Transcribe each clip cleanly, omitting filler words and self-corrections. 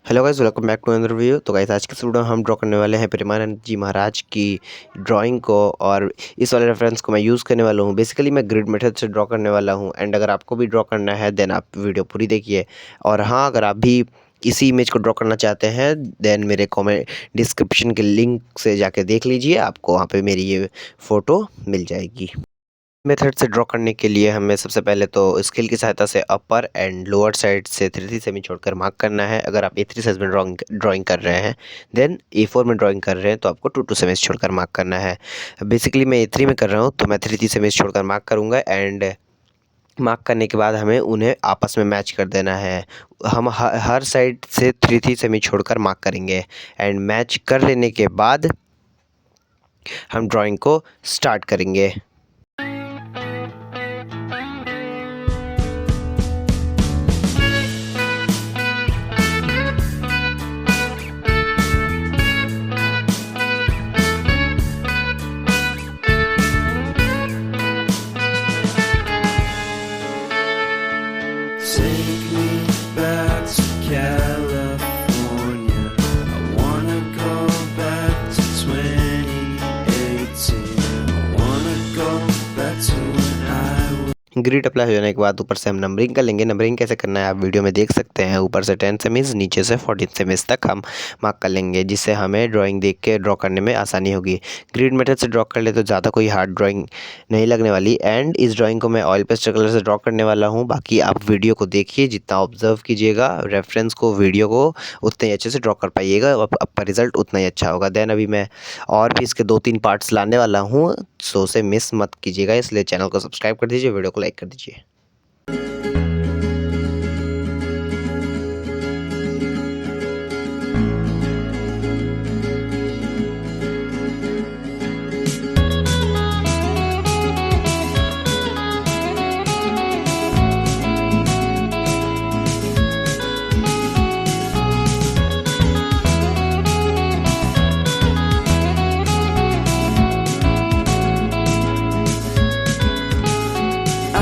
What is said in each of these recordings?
Hello guys, welcome back to another video. तो guys, आज के वीडियो में हम ड्रॉ करने वाले हैं प्रेमानंद जी महाराज की ड्राइंग को, और इस वाले रेफरेंस को मैं यूज़ करने वाला हूँ। बेसिकली मैं ग्रिड मेथड से ड्रॉ करने वाला हूँ, एंड अगर आपको भी ड्रॉ करना है देन आप वीडियो पूरी देखिए। और हाँ, अगर आप भी इसी इमेज को ड्रॉ करना चाहते हैं देन मेरे कमेंट डिस्क्रिप्शन के लिंक से जाके देख लीजिए, आपको वहाँ पर मेरी ये फ़ोटो मिल जाएगी। मेथड से ड्रॉ करने के लिए हमें सबसे पहले तो स्केल की सहायता से अपर एंड लोअर साइड से 3 सेमी छोड़कर मार्क करना है। अगर आप A3 साइज में ड्राइंग कर रहे हैं देन A4 में ड्राइंग कर रहे हैं तो आपको 2 सेमी छोड़कर मार्क करना है। बेसिकली मैं A3 में कर रहा हूँ तो मैं 3 सेमी छोड़कर मार्क करूँगा, एंड मार्क करने के बाद हमें उन्हें आपस में मैच कर देना है। हम हर साइड से 3 सेमी छोड़कर मार्क करेंगे, एंड मैच कर लेने के बाद हम ड्राइंग को स्टार्ट करेंगे। Take me back to California. I wanna go back to 2018. I wanna go back to when I was. Grid apply हो जाने के बाद ऊपर से हम नंबरिंग कर लेंगे। नंबरिंग कैसे करना है आप वीडियो में देख सकते हैं। ऊपर से 10 सेमीज, नीचे से 14 सेमीज तक हम मार्क कर लेंगे, जिससे हमें ड्राइंग देख के ड्रॉ करने में आसानी होगी। ग्रिड मेथड से ड्रॉ कर ले तो ज़्यादा कोई हार्ड ड्राइंग नहीं लगने वाली। एंड इस ड्राइंग को मैं ऑयल पेस्टल कलर से ड्रॉ करने वाला हूँ। बाकी आप वीडियो को देखिए, जितना ऑब्जर्व कीजिएगा रेफरेंस को, वीडियो को, उतने ही अच्छे से ड्रॉ कर पाइएगा, आपका रिजल्ट उतना ही अच्छा होगा। देन अभी मैं और भी इसके 2-3 पार्ट्स लाने वाला हूँ, सो उसे मिस मत कीजिएगा। इसलिए चैनल को सब्सक्राइब कर दीजिए, वीडियो को लाइक कर दीजिए। I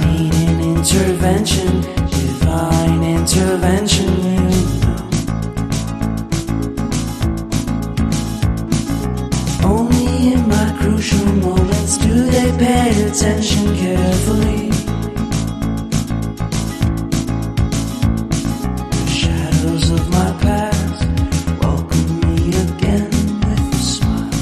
need an intervention, divine intervention, you know. Only in my crucial moments do they pay attention carefully. The shadows of my past welcome me again with a smile.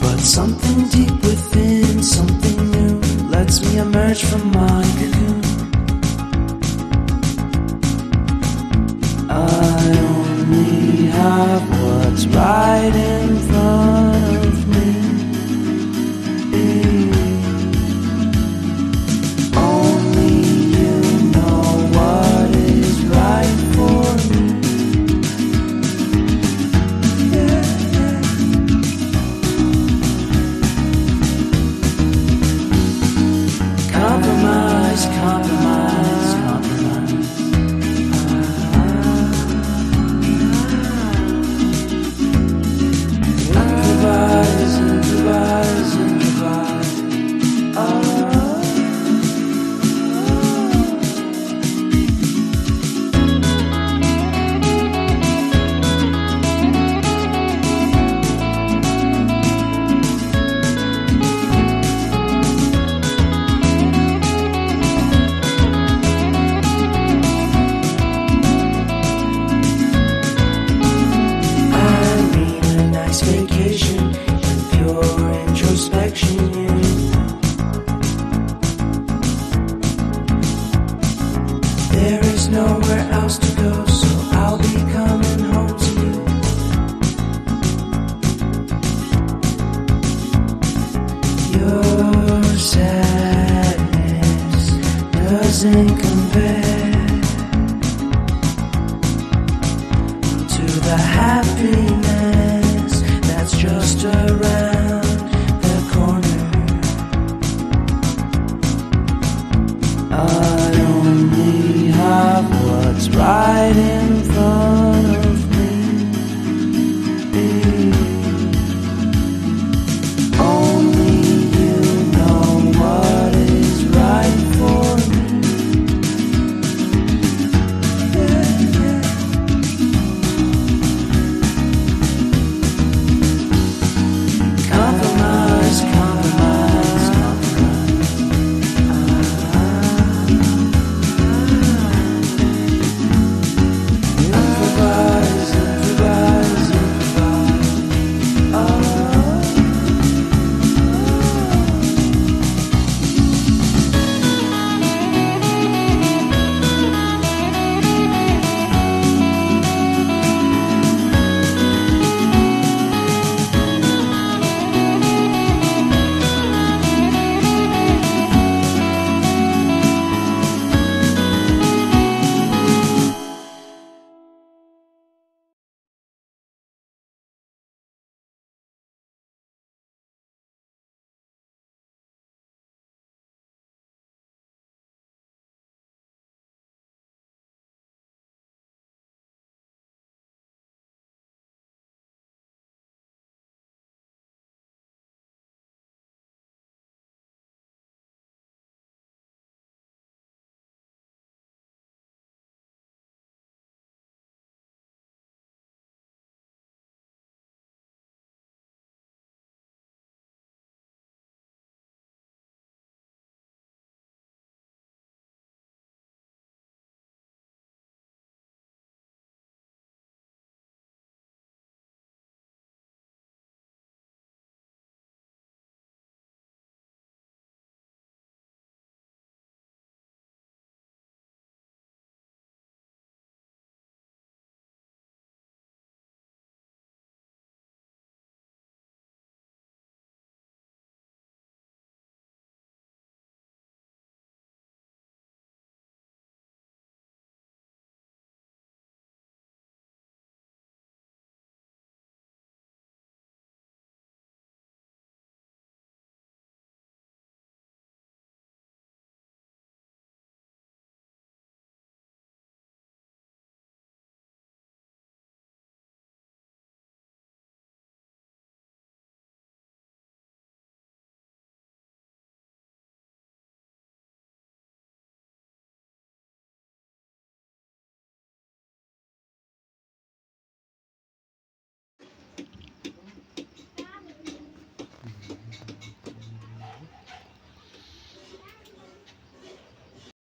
But something deep within, something new, lets me emerge from my cocoon. I only have what's right in front of me. Only you know what is right for me. Compromise, compromise, compromise. Improvise, improvise, improvise. I need a nice vacation and pure introspection, you know. There is nowhere else to go, so I'll be coming home to you. Your sadness doesn't compare.